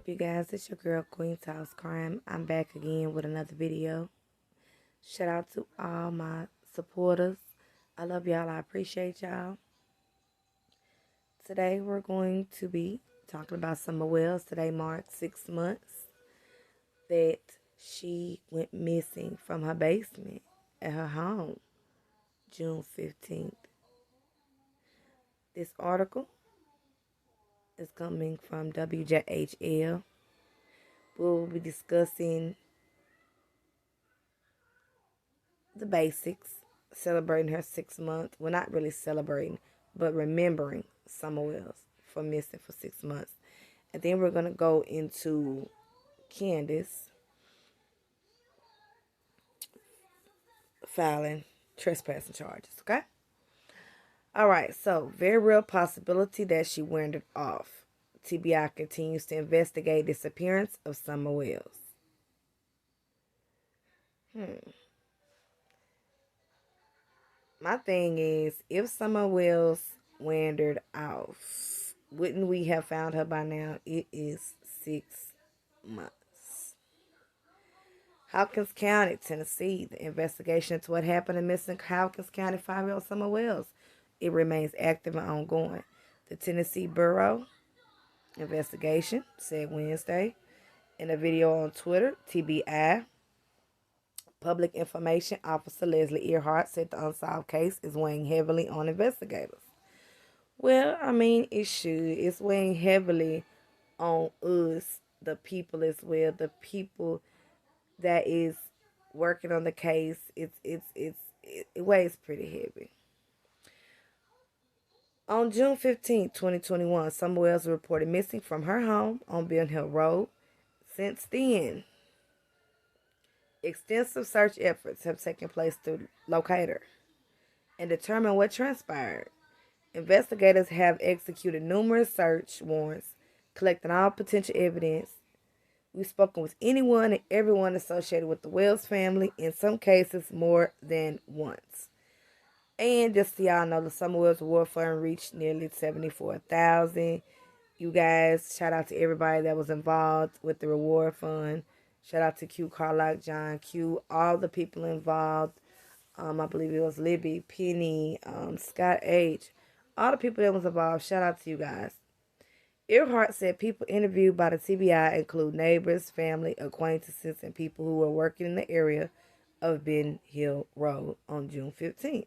up, you guys? It's your girl Queen House Crime. I'm back again with another video. Shout out to all my supporters. I love y'all. I appreciate y'all. Today we're going to be talking about Summer Wells. Today marks 6 months that she went missing from her basement at her home, June 15th. This article is coming from WJHL. We'll be discussing the basics, celebrating her 6 months. Well, not really celebrating, but remembering Summer Wells for missing for 6 months. And then we're going to go into Candice filing trespassing charges, okay? All right, so very real possibility that she wandered off. TBI continues to investigate disappearance of Summer Wells. My thing is, if Summer Wells wandered off, wouldn't we have found her by now? It is 6 months. Hawkins County, Tennessee. The investigation into what happened to missing Hawkins County 5-year-old Summer Wells, it remains active and ongoing. The Tennessee Bureau investigation said Wednesday in a video on Twitter, TBI. Public Information Officer Leslie Earhart said the unsolved case is weighing heavily on investigators. Well, I mean, it should. It's weighing heavily on us, the people as well. The people that is working on the case. It weighs pretty heavy. On June 15, 2021, Summer Wells was reported missing from her home on Bill Hill Road. Since then, extensive search efforts have taken place to locate her and determine what transpired. Investigators have executed numerous search warrants, collecting all potential evidence. We've spoken with anyone and everyone associated with the Wells family, in some cases more than once. And just so y'all know, the Summer Wells Award Fund reached nearly $74,000. You guys, shout out to everybody that was involved with the reward fund. Shout out to Q, Carlock, John, Q, all the people involved. I believe it was Libby, Penny, Scott H. All the people that was involved. Shout out to you guys. Earhart said people interviewed by the TBI include neighbors, family, acquaintances, and people who were working in the area of Ben Hill Road on June 15th.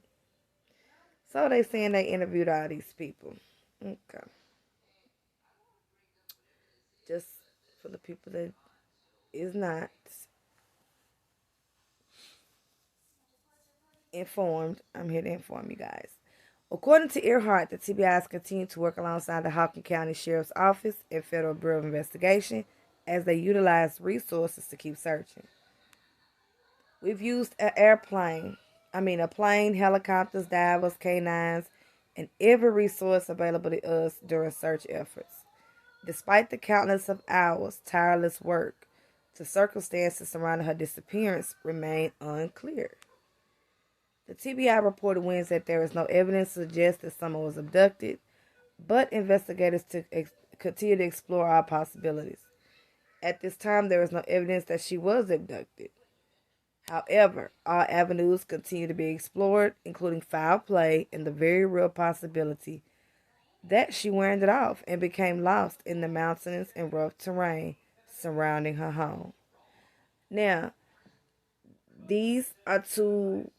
So they saying they interviewed all these people. Okay. Just for the people that is not informed, I'm here to inform you guys. According to Earhart, the TBI has continued to work alongside the Hawkins County Sheriff's Office and Federal Bureau of Investigation as they utilize resources to keep searching. We've used a plane, helicopters, divers, canines, and every resource available to us during search efforts. Despite the countless of hours, tireless work, the circumstances surrounding her disappearance remain unclear. The TBI reported Wednesday that there is no evidence to suggest that someone was abducted, but investigators continue to explore all possibilities. At this time, there is no evidence that she was abducted. However, all avenues continue to be explored, including foul play and the very real possibility that she wandered off and became lost in the mountains and rough terrain surrounding her home. Now, these are two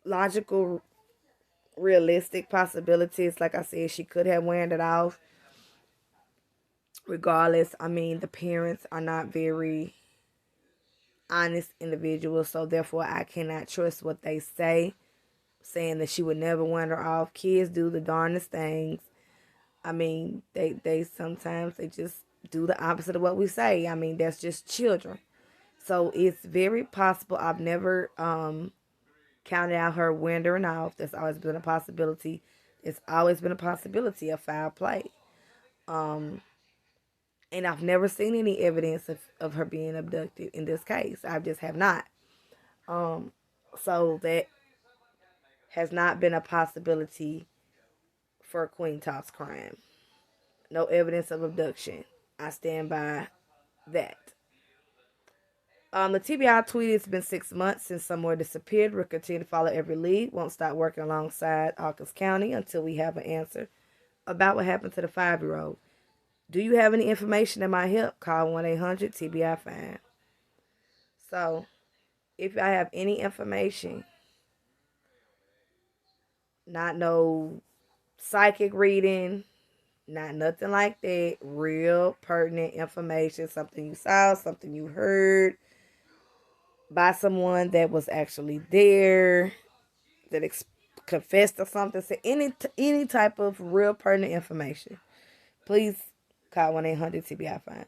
logical, realistic possibilities. Like I said, she could have wandered off. Regardless, the parents are not very honest individuals, so therefore I cannot trust what they say, saying that she would never wander off. Kids do the darndest things. They sometimes they just do the opposite of what we say. That's just children. So it's very possible. I've never counted out her wandering off. That's always been a possibility. It's always been a possibility of foul play. And I've never seen any evidence of her being abducted in this case. I just have not. So that has not been a possibility for Queen Talks crime. No evidence of abduction I stand by that. The TBI tweeted, "It's been 6 months since someone disappeared. We'll continue to follow every lead. Won't stop working alongside Hawkins County until we have an answer about what happened to the 5-year-old. Do you have any information that might help? Call 1-800-TBI-FIND." So, if I have any information, not no psychic reading, not nothing like that, real pertinent information, something you saw, something you heard by someone that was actually there, that confessed or something, say any type of real pertinent information, please call 1-800-TBI-FIND.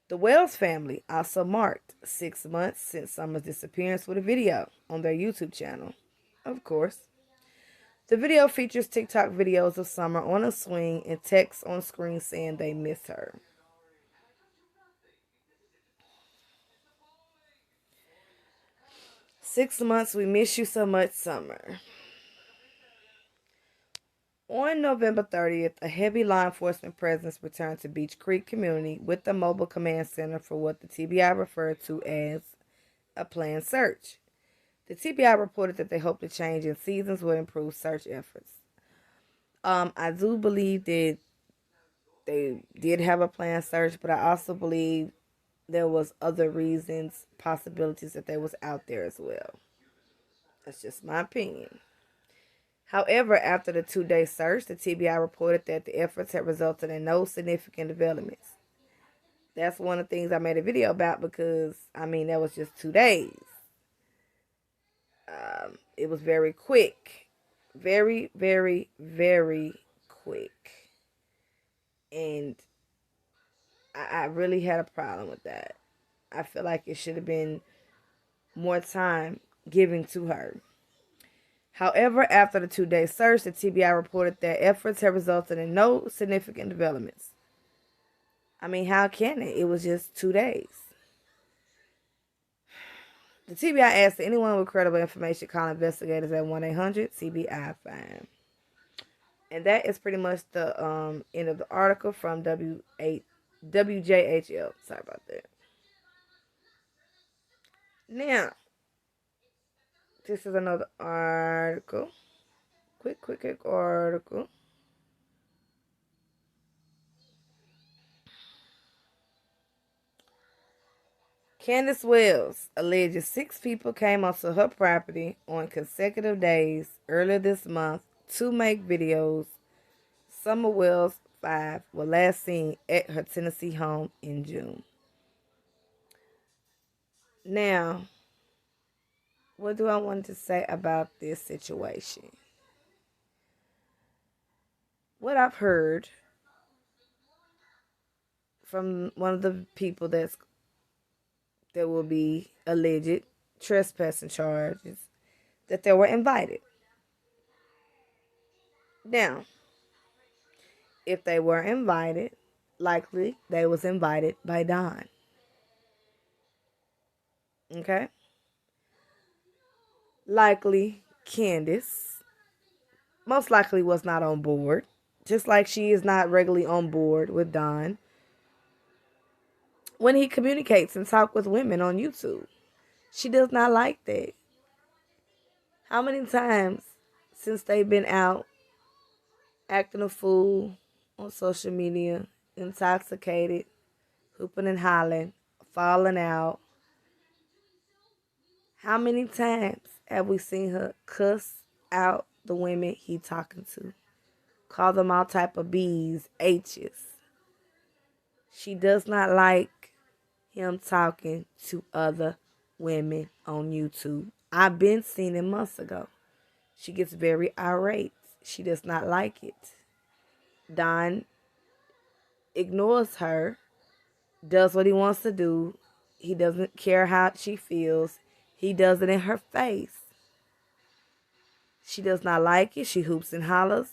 The Wells family also marked 6 months since Summer's disappearance with a video on their YouTube channel. Of course, the video features TikTok videos of Summer on a swing and text on screen saying they miss her. "6 months, we miss you so much, Summer." On November 30th, a heavy law enforcement presence returned to Beach Creek community with the mobile command center for what the TBI referred to as a planned search. The TBI reported that they hoped the change in seasons would improve search efforts. I do believe that they did have a planned search, but I also believe there was other reasons, possibilities that they was out there as well. That's just my opinion. However, after the 2-day search, the TBI reported that the efforts had resulted in no significant developments. That's one of the things I made a video about because, that was just 2 days. It was very quick. Very, very, very quick. And I really had a problem with that. I feel like it should have been more time given to her. However, after the 2-day search, the TBI reported that efforts have resulted in no significant developments. How can it? It was just 2 days. The TBI asked anyone with credible information call investigators at 1-800-TBI-FIND. And that is pretty much the end of the article from WJHL. Sorry about that. Now, this is another article. Quick article. Candace Wells alleges 6 people came onto her property on consecutive days earlier this month to make videos. Summer Wells, 5, were last seen at her Tennessee home in June. Now, what do I want to say about this situation? What I've heard from one of the people that will be alleged trespassing charges, that they were invited. Now, if they were invited, likely they was invited by Don. Okay? Likely Candice most likely was not on board, just like she is not regularly on board with Don when he communicates and talks with women on YouTube. She does not like that. How many times since they've been out acting a fool on social media, intoxicated, hooping and hollering, falling out? How many times have we seen her cuss out the women he talking to? Call them all type of B's, H's. She does not like him talking to other women on YouTube. I've been seeing it months ago. She gets very irate. She does not like it. Don ignores her, does what he wants to do. He doesn't care how she feels. He does it in her face. She does not like it. She hoops and hollers.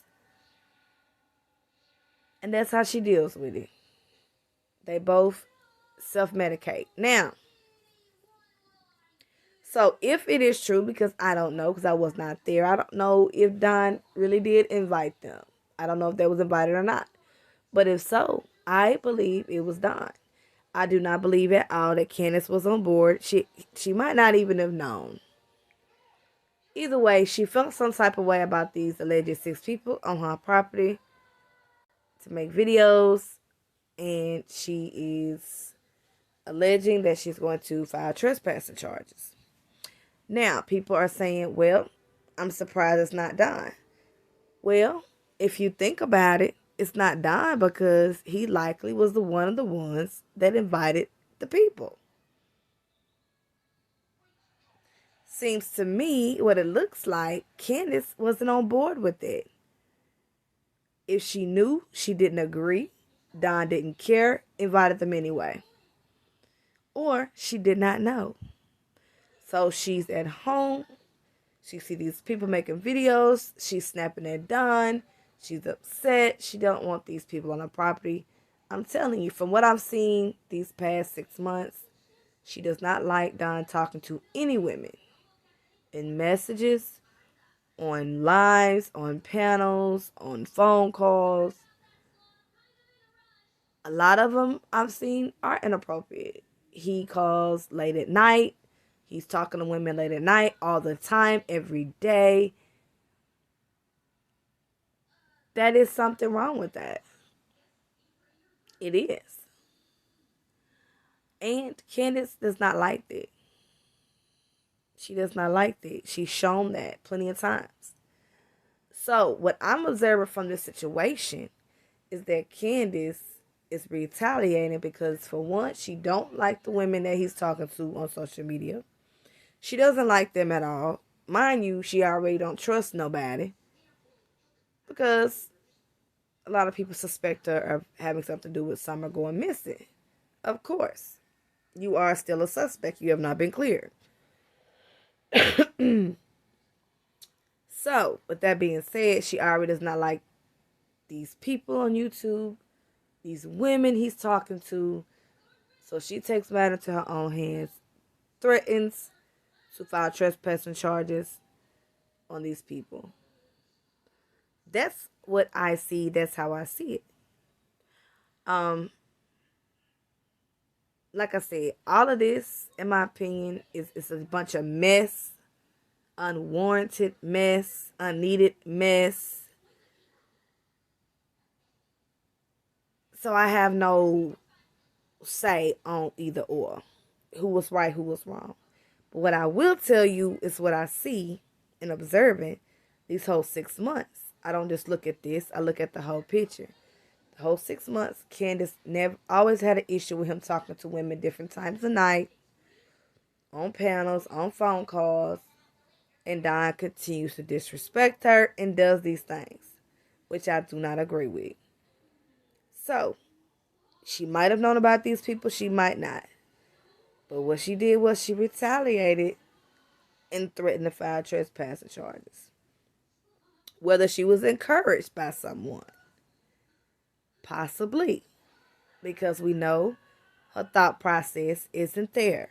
And that's how she deals with it. They both self-medicate. Now, so if it is true, because I don't know, because I was not there, I don't know if Don really did invite them. I don't know if they was invited or not. But if so, I believe it was done. I do not believe at all that Candace was on board. She might not even have known. Either way, she felt some type of way about these alleged 6 people on her property to make videos, and she is alleging that she's going to file trespassing charges. Now, people are saying, well, I'm surprised it's not done. Well, if you think about it, it's not done because he likely was one of the ones that invited the people. Seems to me what it looks like, Candace wasn't on board with it. If she knew, she didn't agree, Don didn't care, invited them anyway. Or she did not know. So she's at home. She see these people making videos. She's snapping at Don. She's upset. She don't want these people on her property. I'm telling you, from what I've seen these past 6 months, she does not like Don talking to any women in messages, on lives, on panels, on phone calls. A lot of them I've seen are inappropriate. He calls late at night. He's talking to women late at night all the time, every day. That is something wrong with that. It is. And Candace does not like that. She does not like that. She's shown that plenty of times. So what I'm observing from this situation is that Candace is retaliating because, for one, she don't like the women that he's talking to on social media. She doesn't like them at all. Mind you, she already don't trust nobody because a lot of people suspect her of having something to do with Summer going missing. Of course, you are still a suspect. You have not been cleared. So, with that being said, she already does not like these people on YouTube, these women he's talking to. So she takes matters into her own hands, threatens to file trespassing charges on these people. That's what I see. That's how I see it. Like I said, all of this, in my opinion, is a bunch of mess, unwarranted mess, unneeded mess. So I have no say on either or, who was right, who was wrong. But what I will tell you is what I see in observing these whole 6 months. I don't just look at this, I look at the whole picture. The whole 6 months, Candace never always had an issue with him talking to women different times of night, on panels, on phone calls, and Don continues to disrespect her and does these things, which I do not agree with. So, she might have known about these people, she might not. But what she did was she retaliated and threatened to file trespassing charges. Whether she was encouraged by someone. Possibly. Because we know her thought process isn't there.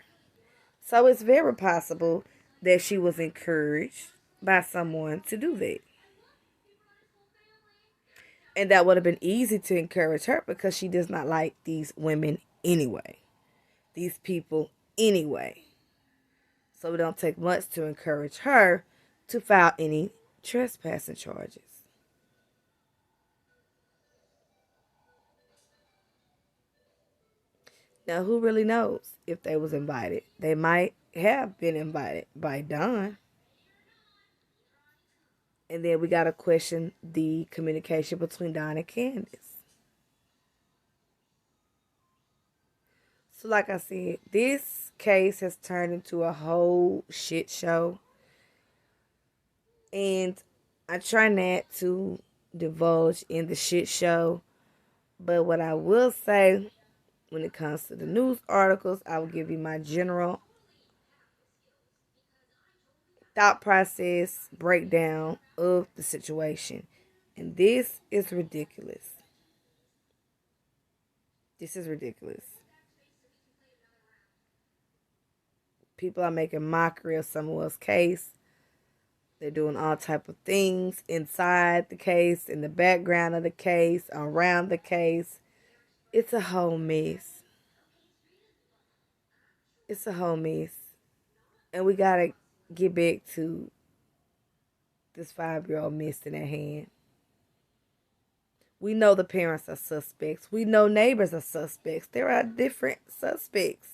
So it's very possible that she was encouraged by someone to do that. And that would have been easy to encourage her because she does not like these women anyway. These people anyway. So it don't take much to encourage her to file any trespassing charges. Now, who really knows if they was invited? They might have been invited by Don. And then we got to question the communication between Don and Candice. So like I said, this case has turned into a whole shit show. And I try not to divulge in the shit show. But what I will say, when it comes to the news articles, I will give you my general thought process breakdown of the situation. And this is ridiculous. This is ridiculous. People are making mockery of someone's case. They're doing all type of things inside the case, in the background of the case, around the case. It's a whole mess. It's a whole mess. And we gotta get back to this 5-year-old missing at hand. We know the parents are suspects. We know neighbors are suspects. There are different suspects.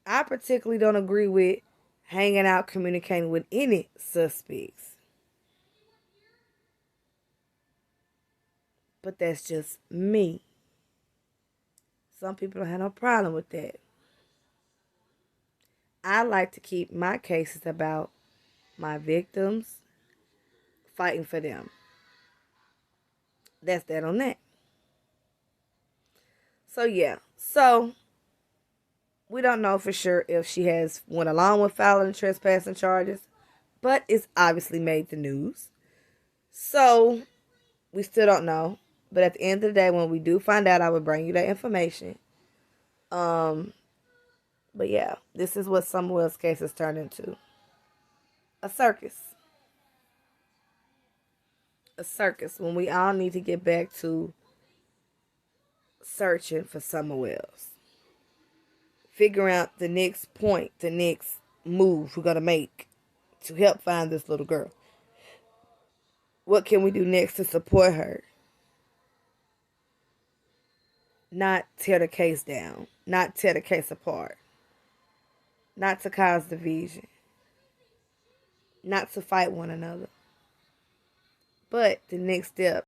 I particularly don't agree with hanging out, communicating with any suspects. But that's just me. Some people don't have no problem with that. I like to keep my cases about my victims, fighting for them. That's that on that. So yeah. So we don't know for sure if she has went along with filing trespassing charges, but it's obviously made the news. So we still don't know. But at the end of the day, when we do find out, I will bring you that information. But yeah, this is what Samuel's case has turned into. A circus. A circus when we all need to get back to searching for Samuel's. Figuring out the next point, the next move we're going to make to help find this little girl. What can we do next to support her? Not tear the case down. Not tear the case apart. Not to cause division. Not to fight one another. But the next step